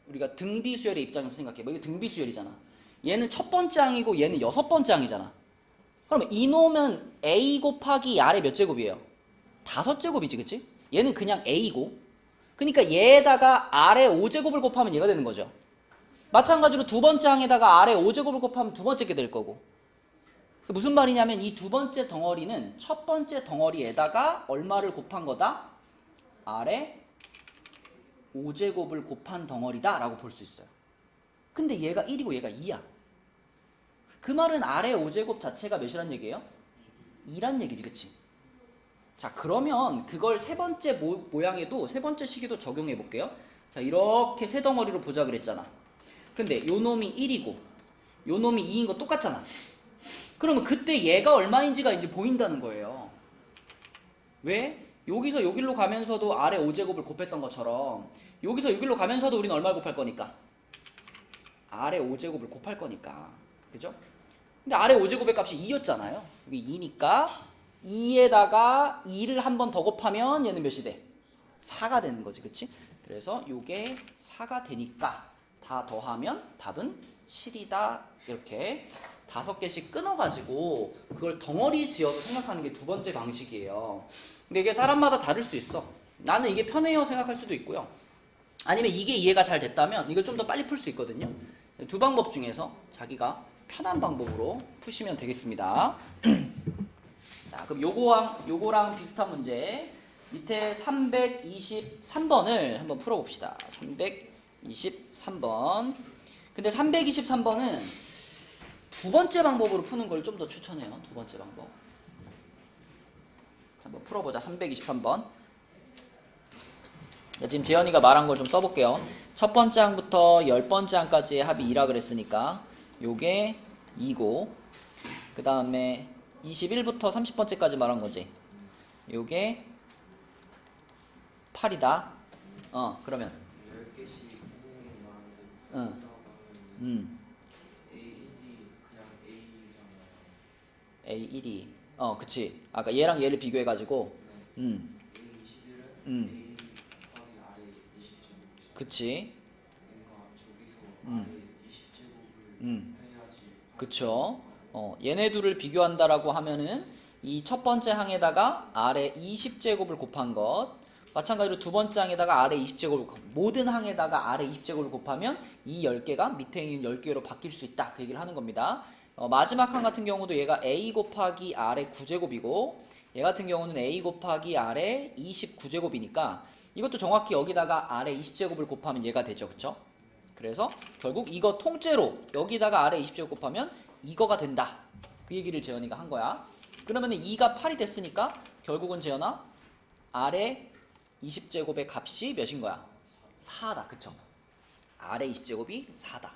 우리가 등비수열의 입장에서 생각해봐. 이게 등비수열이잖아. 얘는 첫 번째 항이고 얘는 여섯 번째 항이잖아. 그러면 이놈은 A 곱하기 R의 몇 제곱이에요? 5제곱이지, 그치? 얘는 그냥 A고, 그러니까 얘에다가 R의 5제곱을 곱하면 얘가 되는 거죠. 마찬가지로 두 번째 항에다가 R의 5제곱을 곱하면 두 번째 게 될 거고. 무슨 말이냐면 이 두 번째 덩어리는 첫 번째 덩어리에다가 얼마를 곱한 거다? R의 5제곱을 곱한 덩어리다 라고 볼 수 있어요. 근데 얘가 1이고 얘가 2야. 그 말은 R의 5제곱 자체가 몇이란 얘기예요? 2란 얘기지, 그치? 자, 그러면 그걸 세 번째 모양에도, 세 번째 식에도 적용해 볼게요. 자, 이렇게 세 덩어리로 보자 그랬잖아. 근데 요 놈이 1이고 요 놈이 2인 거 똑같잖아. 그러면 그때 얘가 얼마인지가 이제 보인다는 거예요. 왜? 여기서 여기로 가면서도 R의 5제곱을 곱했던 것처럼 여기서 여기로 가면서도 우리는 얼마를 곱할 거니까? R의 5제곱을 곱할 거니까. 그죠? 근데 R의 5제곱의 값이 2였잖아요. 여기 2니까 2에다가 2를 한 번 더 곱하면 얘는 몇이 돼? 4가 되는 거지, 그치? 그래서 요게 4가 되니까 다 더하면 답은 7이다. 이렇게 5개씩 끊어가지고 그걸 덩어리 지어서 생각하는 게 두 번째 방식이에요. 근데 이게 사람마다 다를 수 있어. 나는 이게 편해요 생각할 수도 있고요. 아니면 이게 이해가 잘 됐다면 이걸 좀 더 빨리 풀 수 있거든요. 두 방법 중에서 자기가 편한 방법으로 푸시면 되겠습니다. 자, 그럼 요거랑 비슷한 문제 밑에 323번을 한번 풀어봅시다. 323번. 근데 323번은 두 번째 방법으로 푸는 걸 좀 더 추천해요. 두 번째 방법. 한번 풀어보자. 323번. 지금 재현이가 말한 걸 좀 써볼게요. 첫 번째 항부터 10번째 항까지의 합이 2라 그랬으니까 요게 2고, 그 다음에 21부터 30번째까지 말한 거지. 요게 8이다. 그러면 10개씩 선생님이 말하는데 응. 하면 A1이 그냥 A잖아요. A1이 그치. 아까 얘랑 얘를 비교해가지고 네. A21은 A 곱하기 아래 20제곱이죠. 그치. 그러니까 저기서 아래 20제곱을 해야지. 그쵸. 얘네 둘을 비교한다라고 하면은 이 첫 번째 항에다가 아래 20제곱을 곱한 것, 마찬가지로 두 번째 항에다가 아래 20제곱을 모든 항에다가 아래 20제곱을 곱하면 이 10개가 밑에 있는 10개로 바뀔 수 있다, 그 얘기를 하는 겁니다. 마지막 항 같은 경우도 얘가 A 곱하기 아래 9제곱이고 얘 같은 경우는 A 곱하기 아래 29제곱이니까 이것도 정확히 여기다가 아래 20제곱을 곱하면 얘가 되죠. 그쵸? 그래서 결국 이거 통째로 여기다가 아래 20제곱 곱하면 이거가 된다, 그 얘기를 재현이가 한 거야. 그러면 2가 8이 됐으니까 결국은 재현아 아래 20제곱의 값이 몇인 거야? 4다. 그쵸? 아래 20제곱이 4다.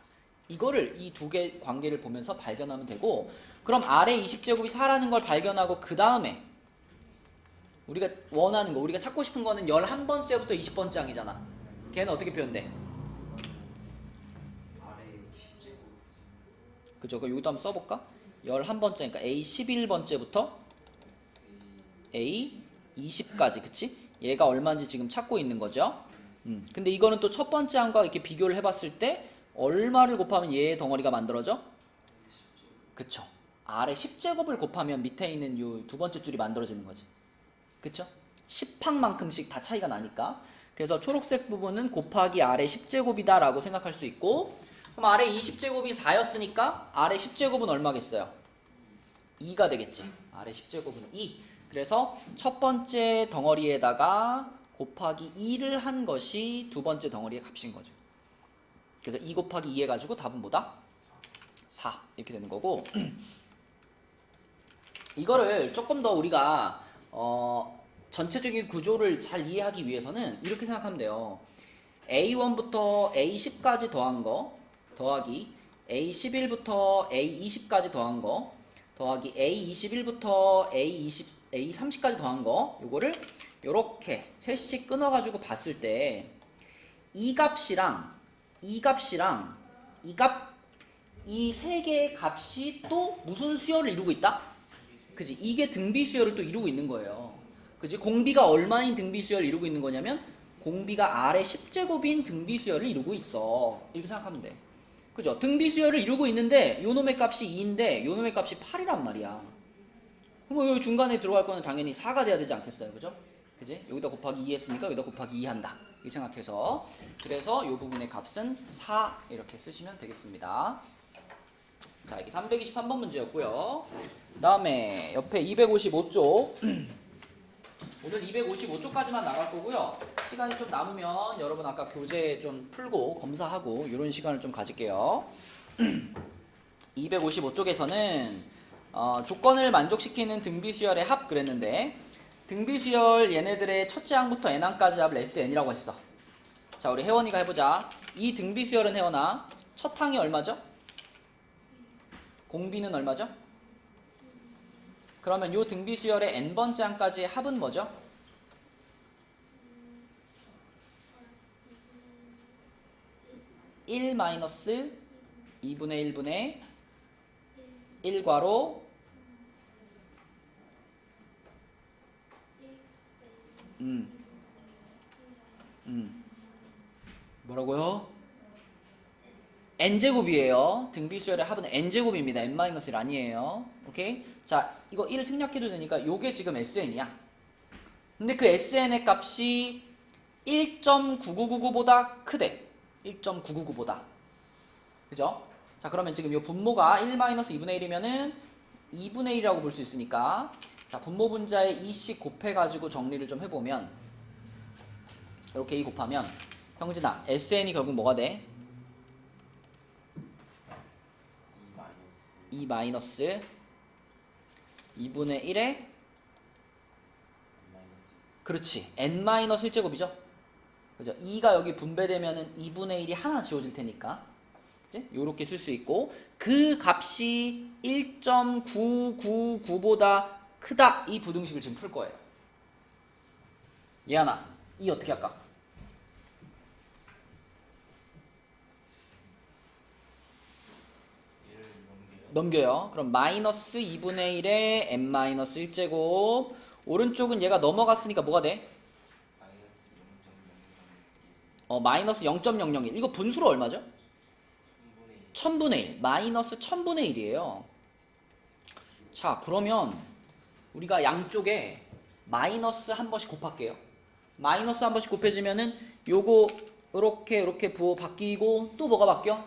이거를 이 두 개 관계를 보면서 발견하면 되고, 그럼 아래 20제곱이 4라는 걸 발견하고 그 다음에 우리가 원하는 거, 우리가 찾고 싶은 거는 11번째부터 20번째 항이잖아. 걔는 어떻게 표현돼? 아래 10제곱. 그죠? 그럼 여기도 한번 써볼까? 11번째니까 A 11번째부터 A 20까지, 그치? 얘가 얼마인지 지금 찾고 있는 거죠. 근데 이거는 또 첫 번째 항과 이렇게 비교를 해봤을 때 얼마를 곱하면 얘의 덩어리가 만들어져? 그쵸? 아래 10제곱을 곱하면 밑에 있는 요 두 번째 줄이 만들어지는 거지. 그쵸? 10항만큼씩 다 차이가 나니까. 그래서 초록색 부분은 곱하기 아래 10제곱이다 라고 생각할 수 있고, 그럼 아래 20제곱이 4였으니까 아래 10제곱은 얼마겠어요? 2가 되겠지. 아래 10제곱은 2. 그래서 첫 번째 덩어리에다가 곱하기 2를 한 것이 두 번째 덩어리의 값인 거죠. 그래서 2 곱하기 2 해가지고 답은 뭐다? 4. 이렇게 되는 거고, 이거를 조금 더 우리가 전체적인 구조를 잘 이해하기 위해서는 이렇게 생각하면 돼요. A1부터 A10까지 더한 거 더하기 A11부터 A20까지 더한 거 더하기 A21부터 A30까지 더한 거, 요거를 요렇게 셋씩 끊어가지고 봤을 때 이 값이랑 이 값이랑 이 값, 이 세 개의 값이 또 무슨 수열을 이루고 있다? 그지? 이게 등비 수열을 또 이루고 있는 거예요. 그지? 공비가 얼마인 등비 수열을 이루고 있는 거냐면 공비가 아래 10제곱인 등비 수열을 이루고 있어. 이렇게 생각하면 돼. 그죠? 등비 수열을 이루고 있는데 요놈의 값이 2인데 요놈의 값이 8이란 말이야. 그럼 여기 중간에 들어갈 거는 당연히 4가 돼야 되지 않겠어요? 그죠? 그지? 여기다 곱하기 2 했으니까 여기다 곱하기 2 한다, 이 생각해서. 그래서 이 부분의 값은 4 이렇게 쓰시면 되겠습니다. 자, 이게 323번 문제였고요. 그 다음에 옆에 255쪽. 오늘 255쪽까지만 나갈 거고요. 시간이 좀 남으면 여러분 아까 교재 좀 풀고 검사하고 이런 시간을 좀 가질게요. 255쪽에서는 조건을 만족시키는 등비수열의 합 그랬는데, 등비수열 얘네들의 첫째 항부터 n항까지 합을 SN이라고 했어. 자, 우리 혜원이가 해보자. 이 등비수열은 혜원아, 첫 항이 얼마죠? 공비는 얼마죠? 그러면 요 등비수열의 n번째 항까지의 합은 뭐죠? (1 마이너스 2분의 1분의 1괄호 뭐라고요? n제곱이에요. 등비수열의 합은 n제곱입니다. n-1 아니에요. 오케이? 자, 이거 1을 생략해도 되니까 요게 지금 SN이야. 근데 그 SN의 값이 1.9999보다 크대. 1.999보다. 그죠? 자, 그러면 지금 요 분모가 1-2분의 1이면은 2분의 1이라고 볼 수 있으니까, 자, 분모 분자에 2씩 곱해가지고 정리를 좀 해보면, 이렇게 2 곱하면, 형진아, SN이 결국 뭐가 돼? 2 마이너스 2분의 1에 그렇지 n-1제곱이죠. 그죠? 2가 여기 분배되면은 2분의 1이 하나 지워질 테니까. 그치? 요렇게 쓸 수 있고, 그 값이 1.999보다 크다. 이 부등식을 지금 풀 거예요. 예안아, 이 어떻게 할까? 얘를 넘겨요. 넘겨요. 그럼 마이너스 2분의 1에 n-1제곱. 오른쪽은 얘가 넘어갔으니까 뭐가 돼? 마이너스 0.001. 마이너스 0.001. 이거 분수로 얼마죠? 1000분의 1. 1000분의 1. 마이너스 1000분의 1이에요. 자, 그러면 우리가 양쪽에 마이너스 한 번씩 곱할게요. 마이너스 한 번씩 곱해지면은 요거 이렇게 부호 바뀌고 또 뭐가 바뀌어?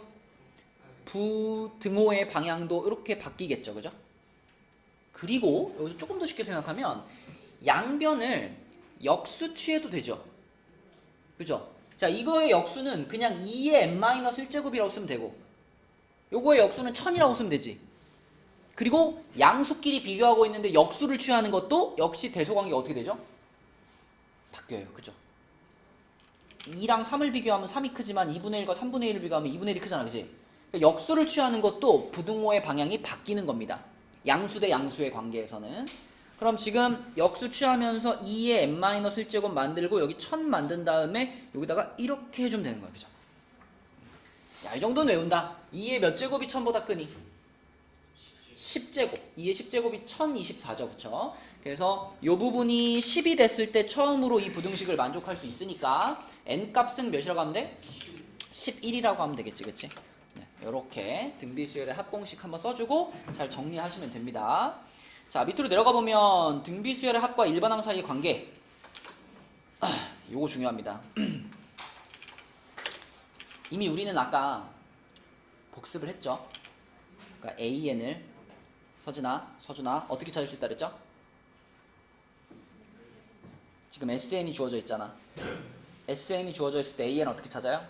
부등호의 방향도 이렇게 바뀌겠죠. 그죠? 그리고 여기서 조금 더 쉽게 생각하면 양변을 역수 취해도 되죠. 그죠? 자, 이거의 역수는 그냥 2의 n-1제곱이라고 쓰면 되고, 요거의 역수는 1000이라고 쓰면 되지. 그리고 양수끼리 비교하고 있는데 역수를 취하는 것도 역시 대소관계가 어떻게 되죠? 바뀌어요. 그죠? 2랑 3을 비교하면 3이 크지만 2분의 1과 3분의 1을 비교하면 2분의 1이 크잖아. 그지? 그러니까 역수를 취하는 것도 부등호의 방향이 바뀌는 겁니다. 양수 대 양수의 관계에서는. 그럼 지금 역수 취하면서 2의 n-1제곱 만들고 여기 1000 만든 다음에 여기다가 이렇게 해주면 되는 거야. 그죠? 야, 이 정도는 외운다. 2의 몇 제곱이 1000보다 크니? 10제곱. 2의 10제곱이 1024죠. 그쵸? 그래서 이 부분이 10이 됐을 때 처음으로 이 부등식을 만족할 수 있으니까 n값은 몇이라고 하면 돼? 11이라고 하면 되겠지. 그치? 네, 이렇게 등비수열의 합공식 한번 써주고 잘 정리하시면 됩니다. 자, 밑으로 내려가 보면 등비수열의 합과 일반항 사이의 관계. 요거 중요합니다. 이미 우리는 아까 복습을 했죠. 그러니까 AN을 서준아 어떻게 찾을 수 있다 그랬죠? 지금 SN이 주어져 있잖아. SN이 주어져 있을 때 AN 어떻게 찾아요?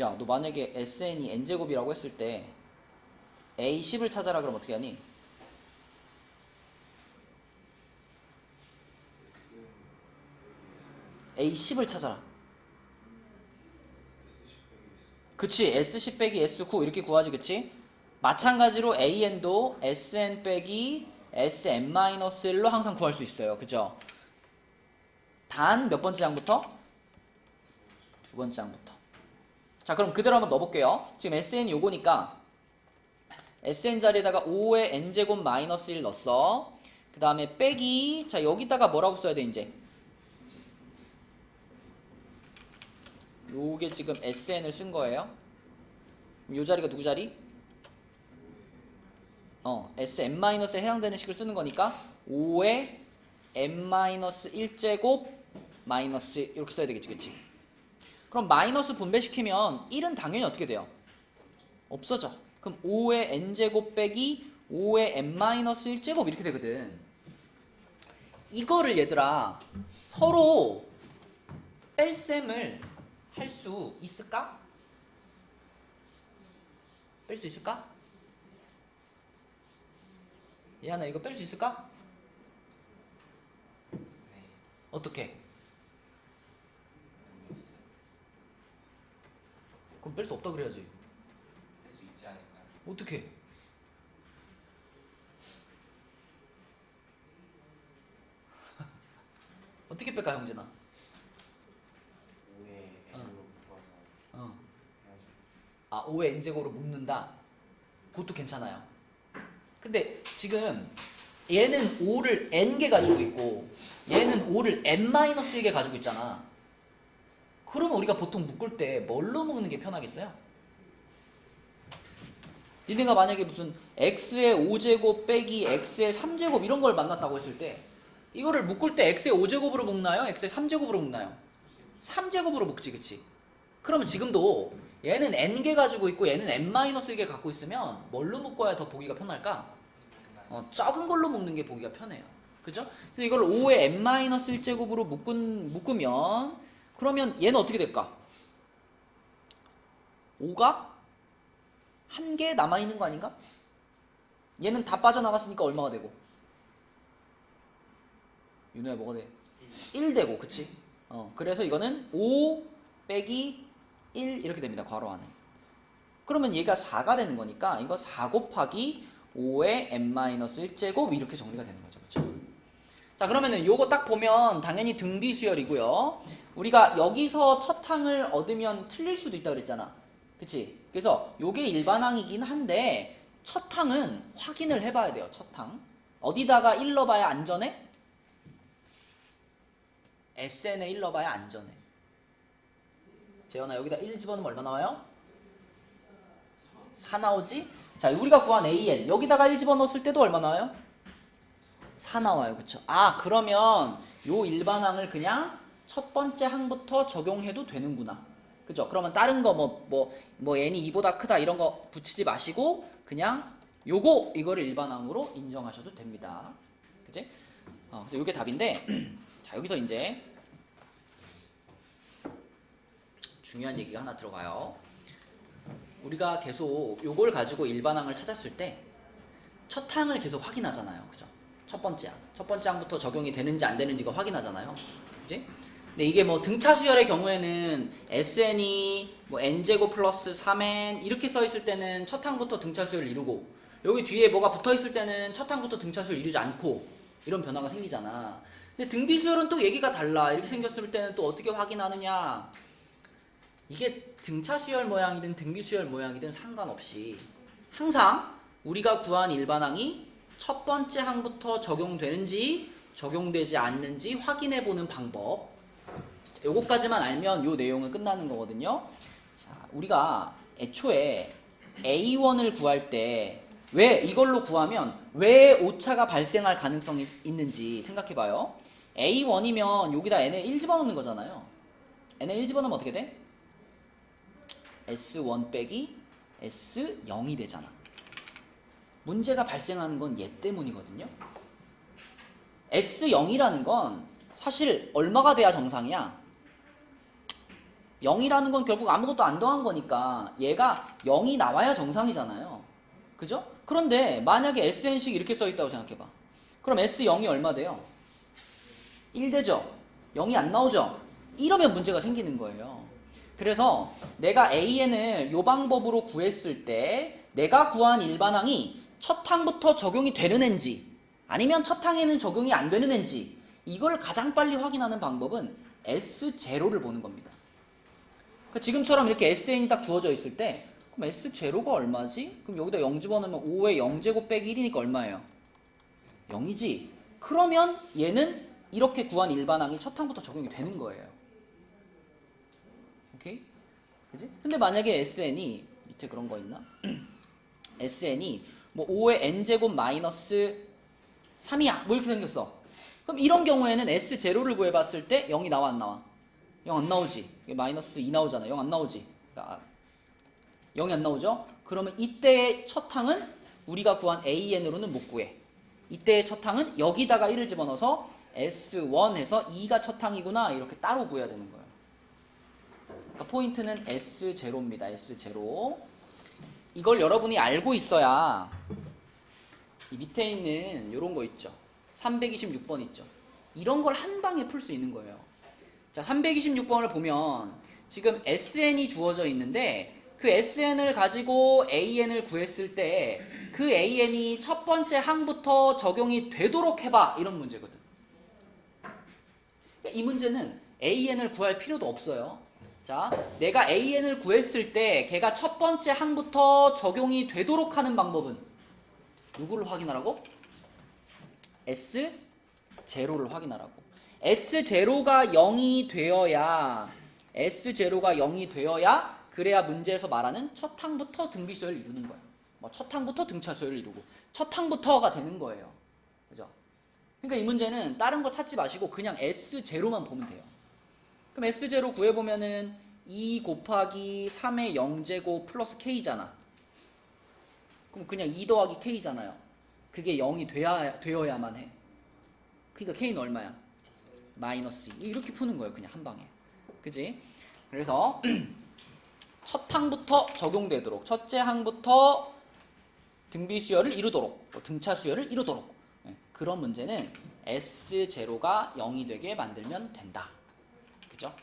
야, 너 만약에 SN이 n제곱이라고 했을 때 A10을 찾아라 그러면 어떻게 하니? A10을 찾아라. 그치, S10 빼기 S9 이렇게 구하지. 그치? 마찬가지로 AN도 SN 빼기 SM-1로 항상 구할 수 있어요. 그죠? 단 몇 번째 항부터? 두 번째 항부터. 자, 그럼 그대로 한번 넣어볼게요. 지금 SN이 요거니까 SN 자리에다가 5의 n제곱 마이너스 1 넣었어. 그 다음에 빼기, 자, 여기다가 뭐라고 써야 돼, 이제? 요게 지금 SN을 쓴 거예요. 요 자리가 누구 자리? SM-에 해당되는 식을 쓰는 거니까 5의 n-1제곱 마이너스 이렇게 써야 되겠지. 그치? 그럼 마이너스 분배시키면 1은 당연히 어떻게 돼요? 없어져. 그럼 5의 n제곱 빼기 5의 n-1제곱 이렇게 되거든. 이거를 얘들아 서로 뺄셈을 할 수 있을까? 뺄 수 있을까? 예안아, 이거 뺄 수 있을까? 네. 어떻게? 그럼 뺄 수 없다 그래야지. 할 수 있지 않을까요? 어떻게? 어떻게 뺄까, 형진아? 5에 n으로 묶어서 어. 해야죠. 5의 n제곱으로 묶는다. 그것도 괜찮아요. 근데 지금 얘는 5를 n개 가지고 있고 얘는 5를 n-1개 가지고 있잖아. 그러면 우리가 보통 묶을 때 뭘로 묶는 게 편하겠어요? 니네가 만약에 무슨 x의 5제곱 빼기 x의 3제곱 이런 걸 만났다고 했을 때 이거를 묶을 때 x의 5제곱으로 묶나요? x의 3제곱으로 묶나요? 3제곱으로 묶지. 그치? 그러면 지금도 얘는 n개 가지고 있고 얘는 n-1개 갖고 있으면 뭘로 묶어야 더 보기가 편할까? 작은 걸로 묶는 게 보기가 편해요. 그죠? 그래서 이걸 5의 n-1제곱으로 묶으면 그러면 얘는 어떻게 될까? 5가 한 개 남아있는 거 아닌가? 얘는 다 빠져나갔으니까 얼마가 되고? 윤호야 뭐가 돼? 1 되고 그치? 그래서 이거는 5 빼기 1 이렇게 됩니다. 괄호 안에. 그러면 얘가 4가 되는 거니까 이거 4 곱하기 5의 n-1제곱 이렇게 정리가 되는 거죠. 그렇죠? 자, 그러면은 요거 딱 보면 당연히 등비수열이고요. 우리가 여기서 첫 항을 얻으면 틀릴 수도 있다 그랬잖아. 그치? 그래서 요게 일반항이긴 한데 첫 항은 확인을 해봐야 돼요. 첫 항. 어디다가 1 넣어봐야 안전해? SN에 1 넣어봐야 안전해. 재현아 여기다 1 집어넣으면 얼마 나와요? 4 나오지? 자, 우리가 구한 AN 여기다가 1 집어넣었을 때도 얼마 나와요? 4 나와요. 그쵸? 아, 그러면 요 일반항을 그냥 첫 번째 항부터 적용해도 되는구나. 그죠? 그러면 다른 거 뭐 n이 2보다 크다 이런 거 붙이지 마시고 그냥 이거를 일반항으로 인정하셔도 됩니다. 그치? 그래서 요게 답인데 자, 여기서 이제 중요한 얘기가 하나 들어가요. 우리가 계속 요걸 가지고 일반항을 찾았을 때 첫 항을 계속 확인하잖아요. 그죠? 첫 번째 항부터 적용이 되는지 안 되는지가 확인하잖아요. 그치? 근데 이게 뭐 등차 수열의 경우에는 SN이 뭐 n제곱 플러스 3n 이렇게 써 있을 때는 첫 항부터 등차 수열을 이루고 여기 뒤에 뭐가 붙어 있을 때는 첫 항부터 등차 수열을 이루지 않고 이런 변화가 생기잖아. 근데 등비 수열은 또 얘기가 달라. 이렇게 생겼을 때는 또 어떻게 확인하느냐? 이게 등차 수열 모양이든 등비 수열 모양이든 상관없이 항상 우리가 구한 일반항이 첫 번째 항부터 적용되는지 적용되지 않는지 확인해 보는 방법. 요거까지만 알면 요 내용은 끝나는 거거든요. 자, 우리가 애초에 A1을 구할 때 왜 이걸로 구하면 왜 오차가 발생할 가능성이 있는지 생각해 봐요. A1이면 여기다 n에 1 집어넣는 거잖아요. n에 1 집어넣으면 어떻게 돼? S1 빼기 S0이 되잖아. 문제가 발생하는 건 얘 때문이거든요. S0이라는 건 사실 얼마가 돼야 정상이야? 0이라는 건 결국 아무것도 안 더한 거니까 얘가 0이 나와야 정상이잖아요. 그죠? 그런데 만약에 SN식 이렇게 써있다고 생각해봐. 그럼 S0이 얼마 돼요? 1 되죠? 0이 안 나오죠? 이러면 문제가 생기는 거예요. 그래서 내가 AN을 요 방법으로 구했을 때 내가 구한 일반항이 첫 항부터 적용이 되는 앤지 아니면 첫 항에는 적용이 안 되는 앤지 이걸 가장 빨리 확인하는 방법은 S0를 보는 겁니다. 그러니까 지금처럼 이렇게 SN이 딱 주어져 있을 때 그럼 S0가 얼마지? 그럼 여기다 0 집어넣으면 5의 0제곱 빼기 1이니까 얼마예요? 0이지? 그러면 얘는 이렇게 구한 일반항이 첫 항부터 적용이 되는 거예요. 오케이? 그지? 근데 만약에 SN이 밑에 그런 거 있나? SN이 뭐 5의 n제곱 마이너스 3이야 뭐 이렇게 생겼어. 그럼 이런 경우에는 S0를 구해봤을 때 0이 나와 안 나와? 0 안 나오지. 마이너스 2 나오잖아. 0 안 나오지. 0이 안 나오죠? 그러면 이때의 첫 항은 우리가 구한 AN으로는 못 구해. 이때의 첫 항은 여기다가 1을 집어넣어서 S1 해서 2가 첫 항이구나 이렇게 따로 구해야 되는 거예요. 그러니까 포인트는 S0입니다. S0. 이걸 여러분이 알고 있어야 이 밑에 있는 이런 거 있죠. 326번 있죠. 이런 걸 한 방에 풀 수 있는 거예요. 자, 326번을 보면 지금 SN이 주어져 있는데 그 SN을 가지고 AN을 구했을 때 그 AN이 첫 번째 항부터 적용이 되도록 해봐 이런 문제거든. 이 문제는 AN을 구할 필요도 없어요. 자, 내가 AN을 구했을 때 걔가 첫 번째 항부터 적용이 되도록 하는 방법은 누구를 확인하라고? S0를 확인하라고. S0가 0이 되어야 그래야 문제에서 말하는 첫 항부터 등비수열을 이루는 거야. 뭐 첫 항부터 등차수열을 이루고 첫 항부터가 되는 거예요. 그죠? 그러니까 이 문제는 다른 거 찾지 마시고 그냥 S0만 보면 돼요. 그럼 S0 구해보면은 2 곱하기 3의 0제곱 플러스 K잖아. 그럼 그냥 2 더하기 K잖아요. 그게 0이 되어야만 해. 그러니까 K는 얼마야? 마이너스 2. 이렇게 푸는 거예요. 그냥 한 방에. 그치? 그래서 첫 항부터 적용되도록, 첫째 항부터 등비 수열을 이루도록, 등차 수열을 이루도록. 그런 문제는 S0가 0이 되게 만들면 된다. 그죠?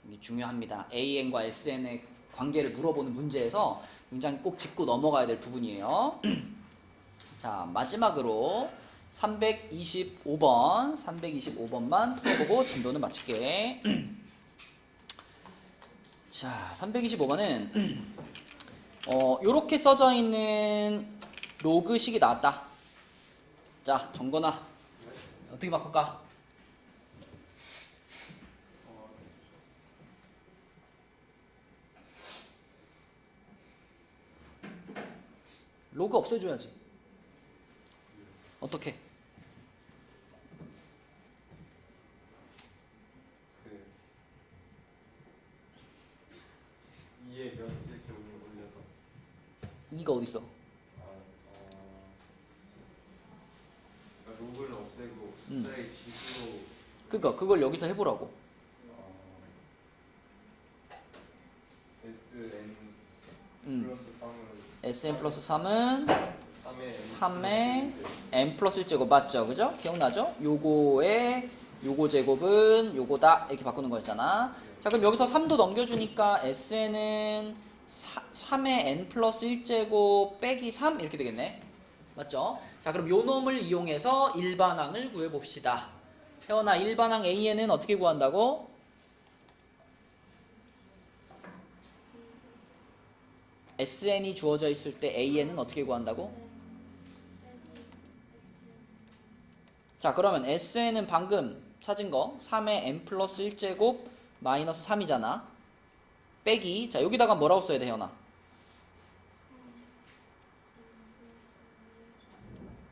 이게 중요합니다. AN과 SN의 관계를 물어보는 문제에서 굉장히 꼭 짚고 넘어가야 될 부분이에요. 자, 마지막으로 325번만 풀어보고 진도는 마칠게. 자, 325번은 요렇게 써져 있는 로그식이 나왔다. 자, 정건아, 어떻게 바꿀까? 로그 없애줘야지. 어떻게? 그 2에 몇 이렇게 올려서 2가 어딨어? 그러니까 로그를 없애고 숫자의 지수로 그니까 그걸 여기서 해보라고. SN 플러스 3은 SN 플러스 3은 3의 3의 n 플러스 1제곱 맞죠? 그죠? 기억나죠? 요거의 요거 제곱은 요거다 이렇게 바꾸는 거였잖아. 자, 그럼 여기서 3도 넘겨주니까 SN은 3의 n 플러스 1제곱 빼기 3 이렇게 되겠네. 맞죠? 자, 그럼 요 놈을 이용해서 일반항을 구해봅시다. 태연아, 일반항 AN은 어떻게 구한다고? SN이 주어져 있을 때 AN은 어떻게 구한다고? 자, 그러면 SN은 방금 찾은 거 3의 n 플러스 1제곱 마이너스 3이잖아. 빼기, 자, 여기다가 뭐라고 써야 돼, 혜연아?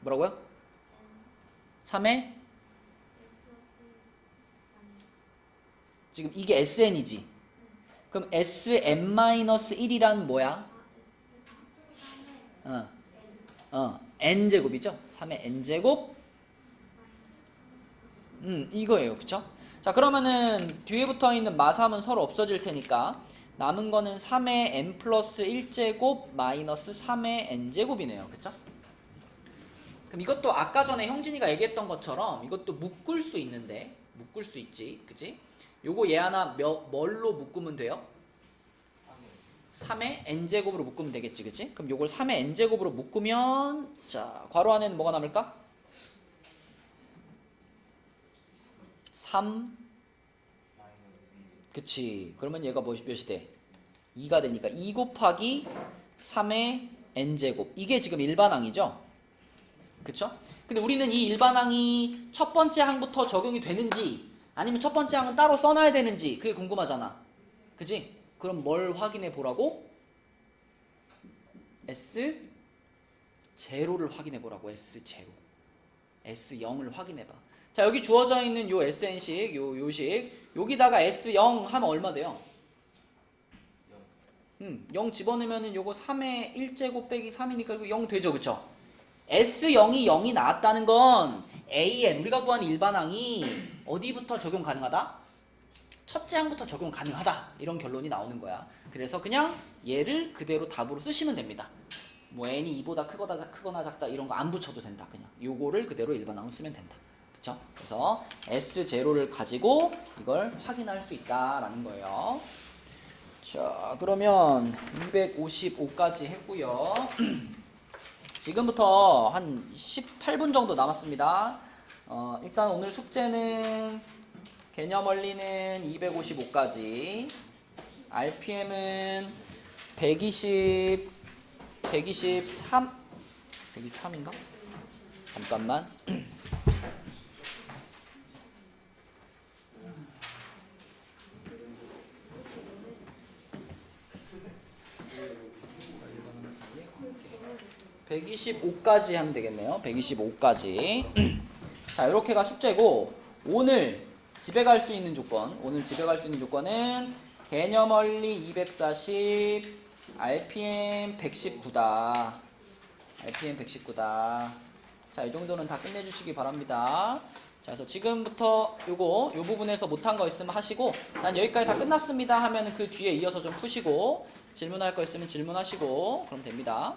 뭐라고요? 3의 지금 이게 SN이지. 그럼 SN-1이란 뭐야? n제곱이죠? 3의 n제곱. 이거예요. 그쵸? 자, 그러면은 뒤에 붙어 있는 마3은 서로 없어질 테니까 남은 거는 3의 n 플러스 1제곱 마이너스 3의 n제곱이네요. 그쵸? 그럼 이것도 아까 전에 형진이가 얘기했던 것처럼 이것도 묶을 수 있는데, 묶을 수 있지. 그치? 요거 얘 하나 뭘로 묶으면 돼요? 3의 n제곱으로 묶으면 되겠지. 그치? 그럼 요걸 3의 n제곱으로 묶으면, 자, 괄호 안에는 뭐가 남을까? 3. 그치. 그러면 얘가 몇이 돼? 2가 되니까 2 곱하기 3의 n제곱. 이게 지금 일반항이죠? 그쵸? 근데 우리는 이 일반항이 첫 번째 항부터 적용이 되는지 아니면 첫 번째 항은 따로 써놔야 되는지 그게 궁금하잖아. 그치? 그럼 뭘 확인해 보라고? S0를 확인해 보라고. S0. S0을 확인해 봐. 자, 여기 주어져 있는 요 SN식, 요식 여기다가 S0 하면 얼마 돼요? 0 집어넣으면은 요거 3의 1제곱 빼기 3이니까 이거 0 되죠. 그쵸? S0이 0이 나왔다는 건 AN, 우리가 구한 일반항이 어디부터 적용 가능하다? 첫째 항부터 적용 가능하다. 이런 결론이 나오는 거야. 그래서 그냥 얘를 그대로 답으로 쓰시면 됩니다. 뭐 n이 2보다 크거나 작다 이런 거 안 붙여도 된다. 그냥 요거를 그대로 일반항으로 쓰면 된다. 그쵸? 그래서 S0를 가지고 이걸 확인할 수 있다라는 거예요. 자, 그러면 255까지 했고요. 지금부터 한 18분 정도 남았습니다. 일단 오늘 숙제는 개념 원리는 255까지, RPM은 123인가? 잠깐만. (125까지) 하면 되겠네요. 125까지. 자, 이렇게가 숙제고, 오늘 집에 갈 수 있는 조건은 개념 원리 240, RPM 119다. RPM 119다. 자, 이 정도는 다 끝내주시기 바랍니다. 자, 그래서 지금부터 요 부분에서 못한 거 있으면 하시고, 난 여기까지 다 끝났습니다 하면 그 뒤에 이어서 좀 푸시고, 질문할 거 있으면 질문하시고 그럼 됩니다.